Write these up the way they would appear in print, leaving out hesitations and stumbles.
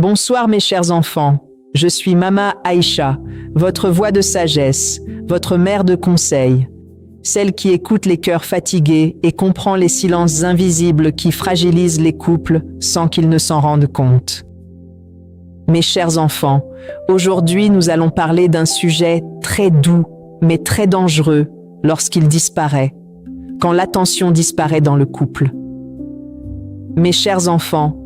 Bonsoir mes chers enfants, je suis Mama Aïcha, votre voix de sagesse, votre mère de conseil, celle qui écoute les cœurs fatigués et comprend les silences invisibles qui fragilisent les couples sans qu'ils ne s'en rendent compte. Mes chers enfants, aujourd'hui nous allons parler d'un sujet très doux, mais très dangereux lorsqu'il disparaît, quand l'attention disparaît dans le couple. Mes chers enfants,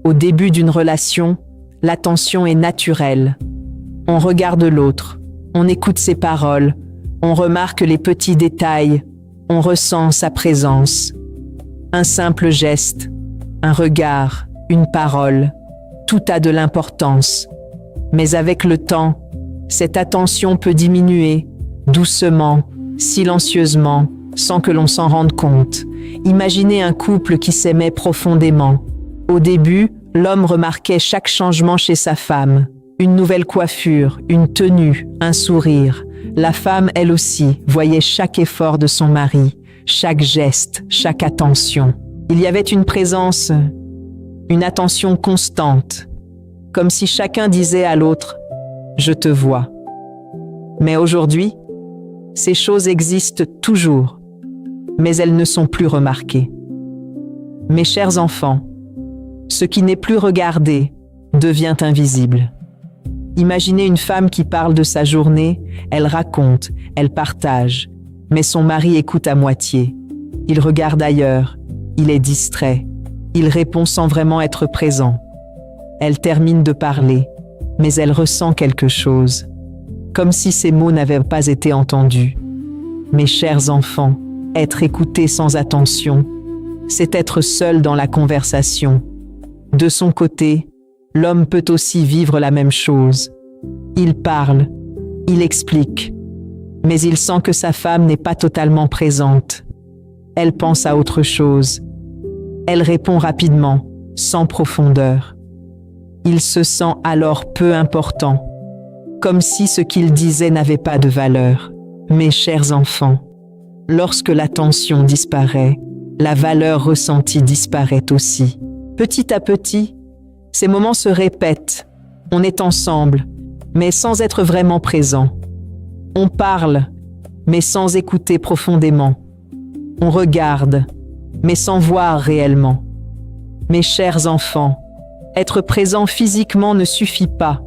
au début d'une relation, l'attention est naturelle. On regarde l'autre, on écoute ses paroles, on remarque les petits détails, on ressent sa présence. Un simple geste, un regard, une parole, tout a de l'importance. Mais avec le temps, cette attention peut diminuer, doucement, silencieusement, sans que l'on s'en rende compte. Imaginez un couple qui s'aimait profondément. Au début, l'homme remarquait chaque changement chez sa femme. Une nouvelle coiffure, une tenue, un sourire. La femme, elle aussi, voyait chaque effort de son mari, chaque geste, chaque attention. Il y avait une présence, une attention constante, comme si chacun disait à l'autre « Je te vois ». Mais aujourd'hui, ces choses existent toujours, mais elles ne sont plus remarquées. Mes chers enfants, ce qui n'est plus regardé devient invisible. Imaginez une femme qui parle de sa journée, elle raconte, elle partage, mais son mari écoute à moitié. Il regarde ailleurs, il est distrait, il répond sans vraiment être présent. Elle termine de parler, mais elle ressent quelque chose, comme si ses mots n'avaient pas été entendus. Mes chers enfants, être écouté sans attention, c'est être seul dans la conversation. De son côté, l'homme peut aussi vivre la même chose. Il parle, il explique, mais il sent que sa femme n'est pas totalement présente. Elle pense à autre chose. Elle répond rapidement, sans profondeur. Il se sent alors peu important, comme si ce qu'il disait n'avait pas de valeur. Mes chers enfants, lorsque l'attention disparaît, la valeur ressentie disparaît aussi. Petit à petit, ces moments se répètent. On est ensemble, mais sans être vraiment présent. On parle, mais sans écouter profondément. On regarde, mais sans voir réellement. Mes chers enfants, être présent physiquement ne suffit pas.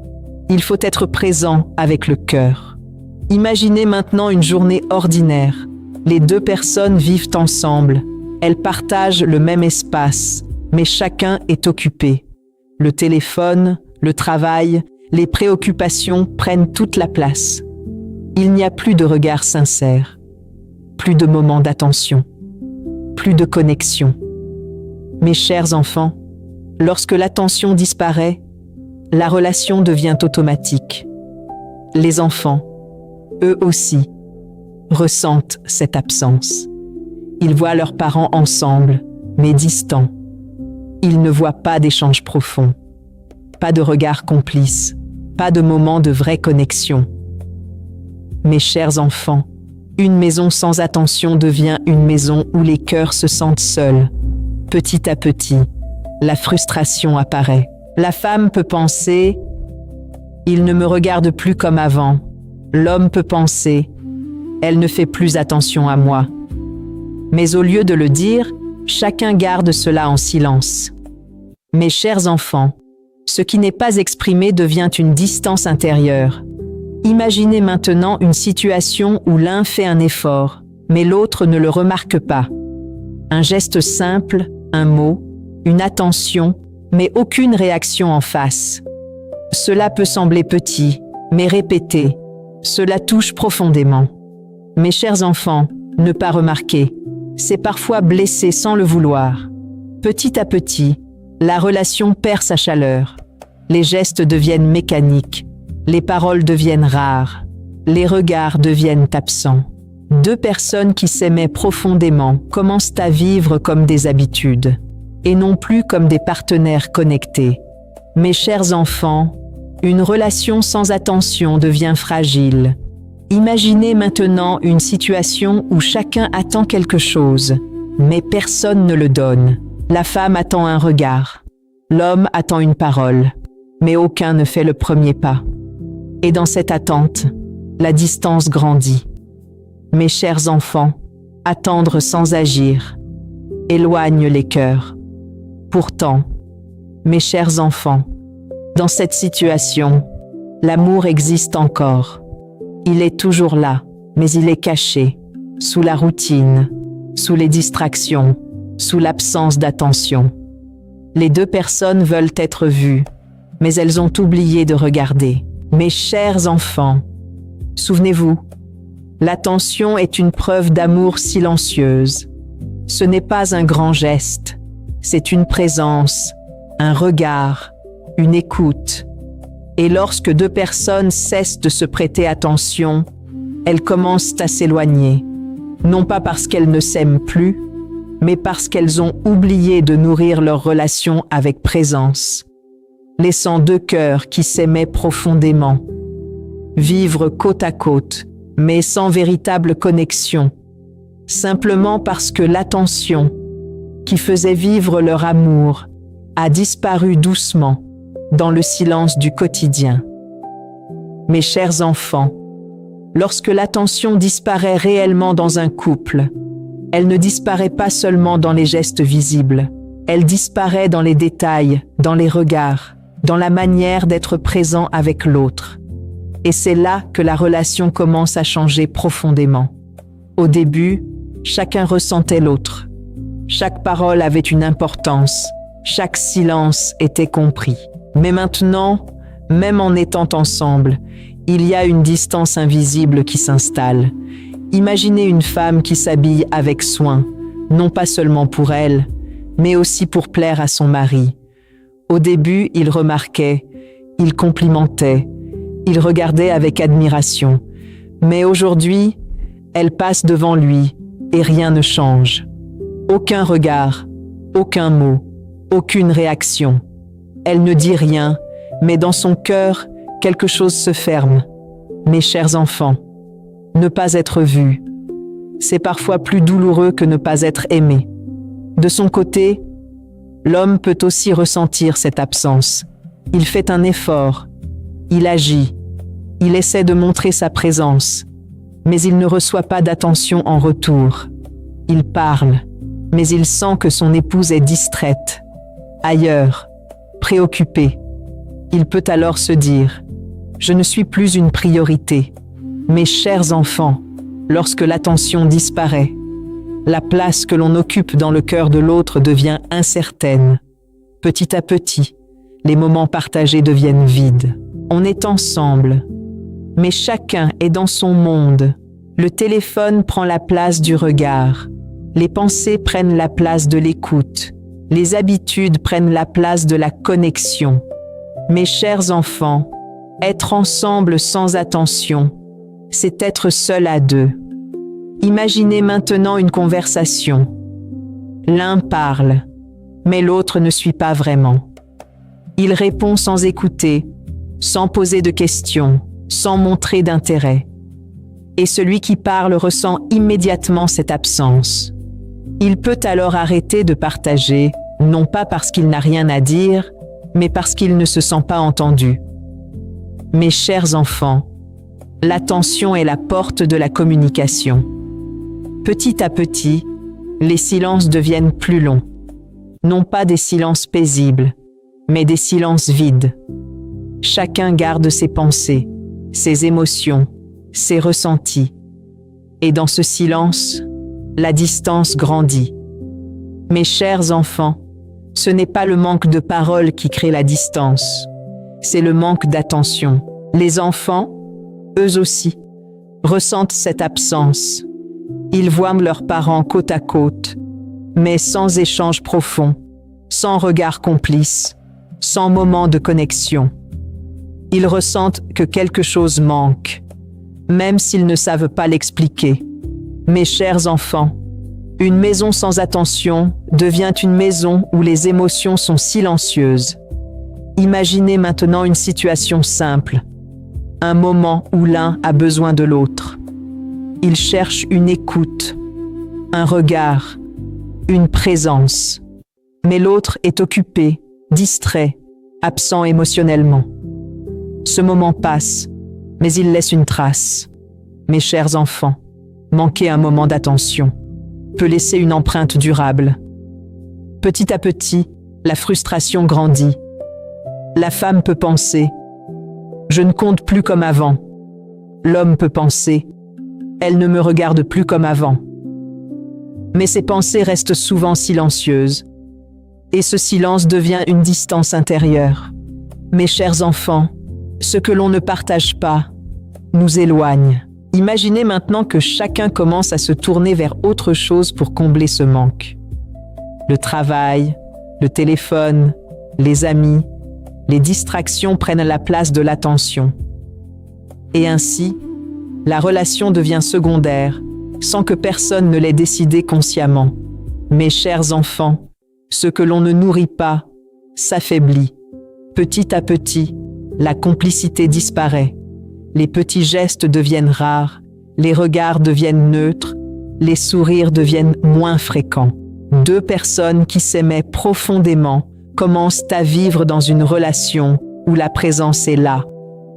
Il faut être présent avec le cœur. Imaginez maintenant une journée ordinaire. Les deux personnes vivent ensemble. Elles partagent le même espace, mais chacun est occupé. Le téléphone, le travail, les préoccupations prennent toute la place. Il n'y a plus de regard sincère, plus de moments d'attention, plus de connexion. Mes chers enfants, lorsque l'attention disparaît, la relation devient automatique. Les enfants, eux aussi, ressentent cette absence. Ils voient leurs parents ensemble, mais distants. Ils ne voient pas d'échange profond, pas de regard complice, pas de moment de vraie connexion. Mes chers enfants, une maison sans attention devient une maison où les cœurs se sentent seuls. Petit à petit, la frustration apparaît. La femme peut penser « Il ne me regarde plus comme avant ». L'homme peut penser « Elle ne fait plus attention à moi ». Mais au lieu de le dire, chacun garde cela en silence. Mes chers enfants, ce qui n'est pas exprimé devient une distance intérieure. Imaginez maintenant une situation où l'un fait un effort, mais l'autre ne le remarque pas. Un geste simple, un mot, une attention, mais aucune réaction en face. Cela peut sembler petit, mais répété, cela touche profondément. Mes chers enfants, ne pas remarquer, c'est parfois blesser sans le vouloir. Petit à petit, la relation perd sa chaleur. Les gestes deviennent mécaniques, les paroles deviennent rares, les regards deviennent absents. Deux personnes qui s'aimaient profondément commencent à vivre comme des habitudes, et non plus comme des partenaires connectés. Mes chers enfants, une relation sans attention devient fragile. Imaginez maintenant une situation où chacun attend quelque chose, mais personne ne le donne. La femme attend un regard, l'homme attend une parole. mais aucun ne fait le premier pas. Et dans cette attente, la distance grandit. Mes chers enfants, attendre sans agir éloigne les cœurs. Pourtant, mes chers enfants, dans cette situation, l'amour existe encore. Il est toujours là, mais il est caché, sous la routine, sous les distractions, sous l'absence d'attention. Les deux personnes veulent être vues, mais elles ont oublié de regarder. Mes chers enfants, souvenez-vous, l'attention est une preuve d'amour silencieuse. Ce n'est pas un grand geste, c'est une présence, un regard, une écoute. Et lorsque deux personnes cessent de se prêter attention, elles commencent à s'éloigner, non pas parce qu'elles ne s'aiment plus, mais parce qu'elles ont oublié de nourrir leur relation avec présence, laissant deux cœurs qui s'aimaient profondément vivre côte à côte, mais sans véritable connexion, simplement parce que l'attention qui faisait vivre leur amour a disparu doucement dans le silence du quotidien. Mes chers enfants, lorsque l'attention disparaît réellement dans un couple, elle ne disparaît pas seulement dans les gestes visibles, elle disparaît dans les détails, dans les regards, dans la manière d'être présent avec l'autre. Et c'est là que la relation commence à changer profondément. Au début, chacun ressentait l'autre. Chaque parole avait une importance, chaque silence était compris. Mais maintenant, même en étant ensemble, il y a une distance invisible qui s'installe. Imaginez une femme qui s'habille avec soin, non pas seulement pour elle, mais aussi pour plaire à son mari. Au début, il remarquait, il complimentait, il regardait avec admiration. Mais aujourd'hui, elle passe devant lui et rien ne change. Aucun regard, aucun mot, aucune réaction. Elle ne dit rien, mais dans son cœur, quelque chose se ferme. Mes chers enfants, ne pas être vu, c'est parfois plus douloureux que ne pas être aimé. De son côté, l'homme peut aussi ressentir cette absence. Il fait un effort, il agit, il essaie de montrer sa présence, mais il ne reçoit pas d'attention en retour. Il parle, mais il sent que son épouse est distraite, ailleurs, préoccupée. Il peut alors se dire « Je ne suis plus une priorité ». Mes chers enfants, lorsque l'attention disparaît, la place que l'on occupe dans le cœur de l'autre devient incertaine. Petit à petit, les moments partagés deviennent vides. On est ensemble, mais chacun est dans son monde. Le téléphone prend la place du regard. Les pensées prennent la place de l'écoute. Les habitudes prennent la place de la connexion. Mes chers enfants, être ensemble sans attention, c'est être seul à deux. Imaginez maintenant une conversation. L'un parle, mais l'autre ne suit pas vraiment. Il répond sans écouter, sans poser de questions, sans montrer d'intérêt. Et celui qui parle ressent immédiatement cette absence. Il peut alors arrêter de partager, non pas parce qu'il n'a rien à dire, mais parce qu'il ne se sent pas entendu. Mes chers enfants, l'attention est la porte de la communication. Petit à petit, les silences deviennent plus longs. Non pas des silences paisibles, mais des silences vides. Chacun garde ses pensées, ses émotions, ses ressentis. Et dans ce silence, la distance grandit. Mes chers enfants, ce n'est pas le manque de paroles qui crée la distance, c'est le manque d'attention. Les enfants, eux aussi, ressentent cette absence. Ils voient leurs parents côte à côte, mais sans échange profond, sans regard complice, sans moment de connexion. Ils ressentent que quelque chose manque, même s'ils ne savent pas l'expliquer. Mes chers enfants, une maison sans attention devient une maison où les émotions sont silencieuses. Imaginez maintenant une situation simple, un moment où l'un a besoin de l'autre. Il cherche une écoute, un regard, une présence. Mais l'autre est occupé, distrait, absent émotionnellement. Ce moment passe, mais il laisse une trace. Mes chers enfants, manquer un moment d'attention peut laisser une empreinte durable. Petit à petit, la frustration grandit. La femme peut penser « Je ne compte plus comme avant ». L'homme peut penser « Elle ne me regarde plus comme avant ». Mais ces pensées restent souvent silencieuses. Et ce silence devient une distance intérieure. Mes chers enfants, ce que l'on ne partage pas nous éloigne. Imaginez maintenant que chacun commence à se tourner vers autre chose pour combler ce manque. Le travail, le téléphone, les amis, les distractions prennent la place de l'attention. Et ainsi, la relation devient secondaire, sans que personne ne l'ait décidé consciemment. Mes chers enfants, ce que l'on ne nourrit pas s'affaiblit. Petit à petit, la complicité disparaît. Les petits gestes deviennent rares, les regards deviennent neutres, les sourires deviennent moins fréquents. Deux personnes qui s'aimaient profondément commencent à vivre dans une relation où la présence est là,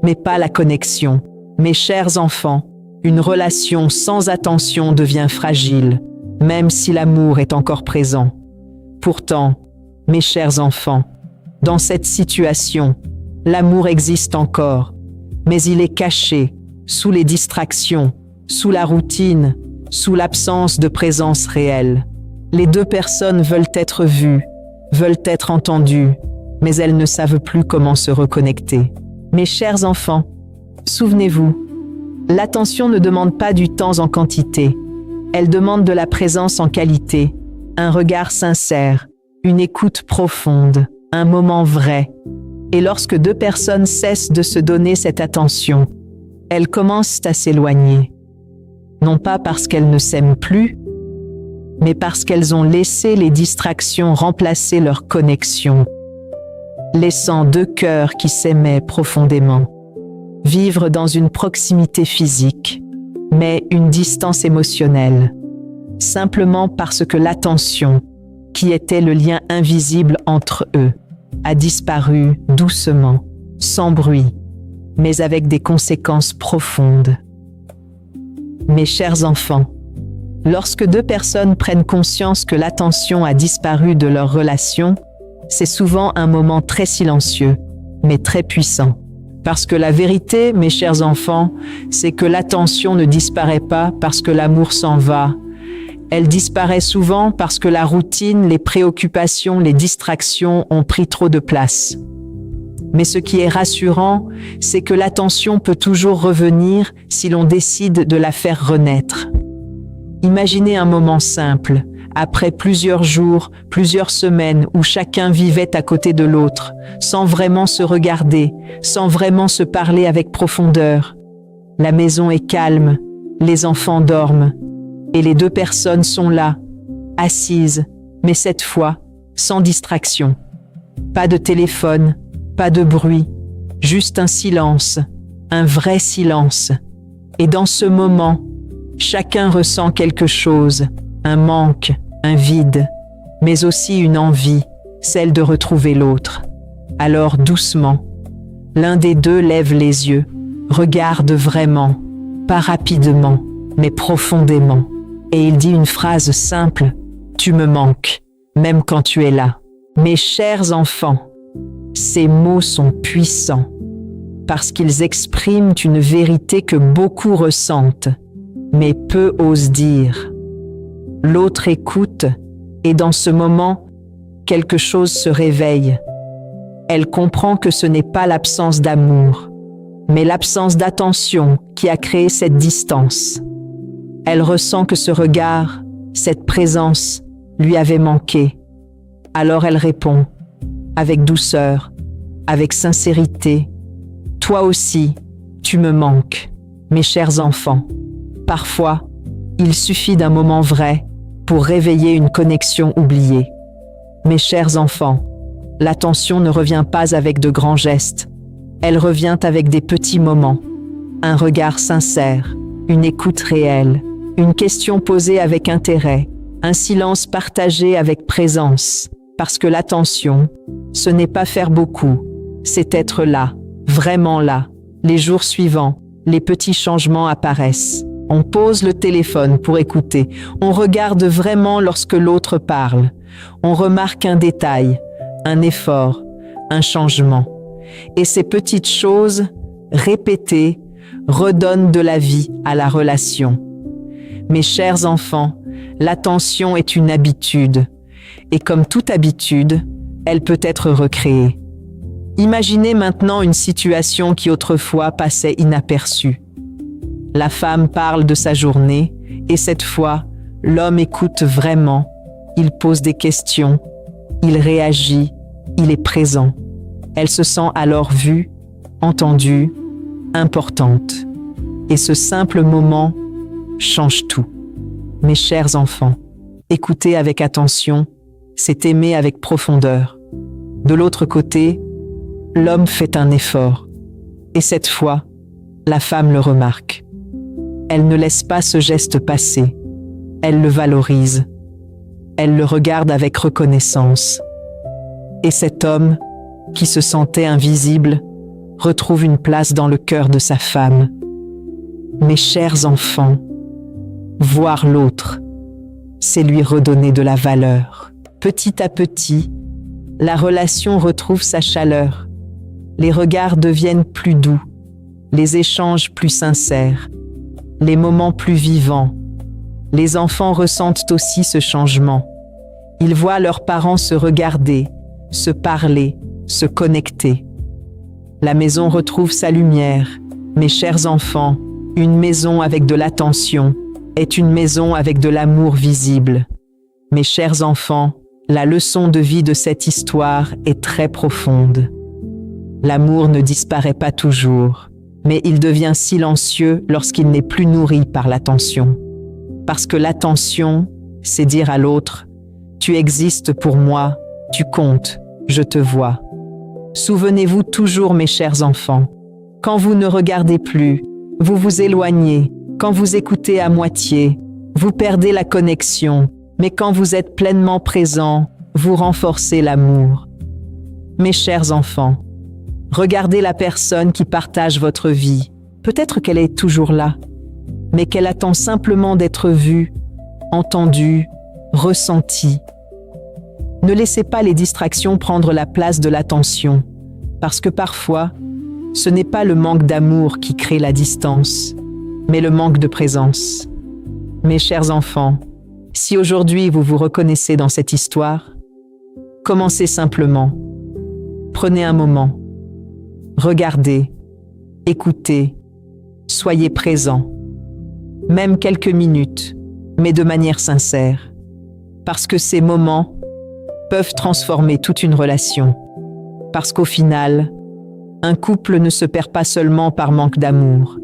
mais pas la connexion. Mes chers enfants, une relation sans attention devient fragile, même si l'amour est encore présent. Pourtant, mes chers enfants, dans cette situation, l'amour existe encore, mais il est caché sous les distractions, sous la routine, sous l'absence de présence réelle. Les deux personnes veulent être vues, veulent être entendues, mais elles ne savent plus comment se reconnecter. Mes chers enfants, souvenez-vous, l'attention ne demande pas du temps en quantité, elle demande de la présence en qualité, un regard sincère, une écoute profonde, un moment vrai. Et lorsque deux personnes cessent de se donner cette attention, elles commencent à s'éloigner. Non pas parce qu'elles ne s'aiment plus, mais parce qu'elles ont laissé les distractions remplacer leur connexion, laissant deux cœurs qui s'aimaient profondément vivre dans une proximité physique, mais une distance émotionnelle, simplement parce que l'attention, qui était le lien invisible entre eux, a disparu doucement, sans bruit, mais avec des conséquences profondes. Mes chers enfants, lorsque deux personnes prennent conscience que l'attention a disparu de leur relation, c'est souvent un moment très silencieux, mais très puissant. Parce que la vérité, mes chers enfants, c'est que l'attention ne disparaît pas parce que l'amour s'en va. Elle disparaît souvent parce que la routine, les préoccupations, les distractions ont pris trop de place. Mais ce qui est rassurant, c'est que l'attention peut toujours revenir si l'on décide de la faire renaître. Imaginez un moment simple, après plusieurs jours, plusieurs semaines où chacun vivait à côté de l'autre, sans vraiment se regarder, sans vraiment se parler avec profondeur. La maison est calme, les enfants dorment, et les deux personnes sont là, assises, mais cette fois, sans distraction. Pas de téléphone, pas de bruit, juste un silence, un vrai silence. Et dans ce moment, chacun ressent quelque chose, un manque, un vide, mais aussi une envie, celle de retrouver l'autre. Alors doucement, l'un des deux lève les yeux, regarde vraiment, pas rapidement, mais profondément, et il dit une phrase simple, « Tu me manques, même quand tu es là ». Mes chers enfants, ces mots sont puissants, parce qu'ils expriment une vérité que beaucoup ressentent, mais peu osent dire. L'autre écoute, et dans ce moment, quelque chose se réveille. Elle comprend que ce n'est pas l'absence d'amour, mais l'absence d'attention qui a créé cette distance. Elle ressent que ce regard, cette présence, lui avait manqué. Alors elle répond, avec douceur, avec sincérité, « Toi aussi, tu me manques, mes chers enfants. » Parfois, il suffit d'un moment vrai pour réveiller une connexion oubliée. Mes chers enfants, l'attention ne revient pas avec de grands gestes. Elle revient avec des petits moments, un regard sincère, une écoute réelle, une question posée avec intérêt, un silence partagé avec présence. Parce que l'attention, ce n'est pas faire beaucoup, c'est être là, vraiment là. Les jours suivants, les petits changements apparaissent. On pose le téléphone pour écouter. On regarde vraiment lorsque l'autre parle. On remarque un détail, un effort, un changement. Et ces petites choses, répétées, redonnent de la vie à la relation. Mes chers enfants, l'attention est une habitude. Et comme toute habitude, elle peut être recréée. Imaginez maintenant une situation qui autrefois passait inaperçue. La femme parle de sa journée et cette fois, l'homme écoute vraiment. Il pose des questions, il réagit, il est présent. Elle se sent alors vue, entendue, importante. Et ce simple moment change tout. Mes chers enfants, écoutez avec attention, c'est aimer avec profondeur. De l'autre côté, l'homme fait un effort. Et cette fois, la femme le remarque. Elle ne laisse pas ce geste passer. Elle le valorise. Elle le regarde avec reconnaissance. Et cet homme, qui se sentait invisible, retrouve une place dans le cœur de sa femme. Mes chers enfants, voir l'autre, c'est lui redonner de la valeur. Petit à petit, la relation retrouve sa chaleur. Les regards deviennent plus doux, les échanges plus sincères, les moments plus vivants. Les enfants ressentent aussi ce changement. Ils voient leurs parents se regarder, se parler, se connecter. La maison retrouve sa lumière. Mes chers enfants, une maison avec de l'attention est une maison avec de l'amour visible. Mes chers enfants, la leçon de vie de cette histoire est très profonde. L'amour ne disparaît pas toujours, mais il devient silencieux lorsqu'il n'est plus nourri par l'attention. Parce que l'attention, c'est dire à l'autre « Tu existes pour moi, tu comptes, je te vois ». Souvenez-vous toujours, mes chers enfants, quand vous ne regardez plus, vous vous éloignez, quand vous écoutez à moitié, vous perdez la connexion, mais quand vous êtes pleinement présent, vous renforcez l'amour. Mes chers enfants, regardez la personne qui partage votre vie. Peut-être qu'elle est toujours là, mais qu'elle attend simplement d'être vue, entendue, ressentie. Ne laissez pas les distractions prendre la place de l'attention, parce que parfois, ce n'est pas le manque d'amour qui crée la distance, mais le manque de présence. Mes chers enfants, si aujourd'hui vous vous reconnaissez dans cette histoire, commencez simplement. Prenez un moment. Regardez, écoutez, soyez présents. Même quelques minutes, mais de manière sincère. Parce que ces moments peuvent transformer toute une relation. Parce qu'au final, un couple ne se perd pas seulement par manque d'amour.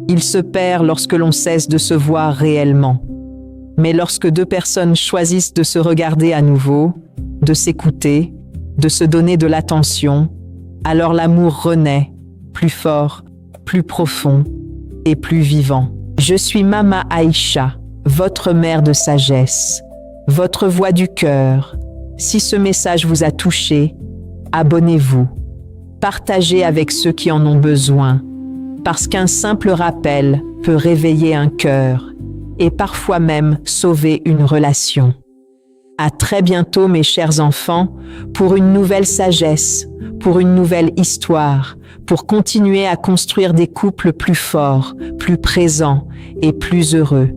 Il se perd lorsque l'on cesse de se voir réellement. Mais lorsque deux personnes choisissent de se regarder à nouveau, de s'écouter, de se donner de l'attention, alors l'amour renaît, plus fort, plus profond et plus vivant. Je suis Mama Aïcha, votre mère de sagesse, votre voix du cœur. Si ce message vous a touché, abonnez-vous. Partagez avec ceux qui en ont besoin, parce qu'un simple rappel peut réveiller un cœur et parfois même sauver une relation. À très bientôt, mes chers enfants, pour une nouvelle sagesse, pour une nouvelle histoire, pour continuer à construire des couples plus forts, plus présents et plus heureux.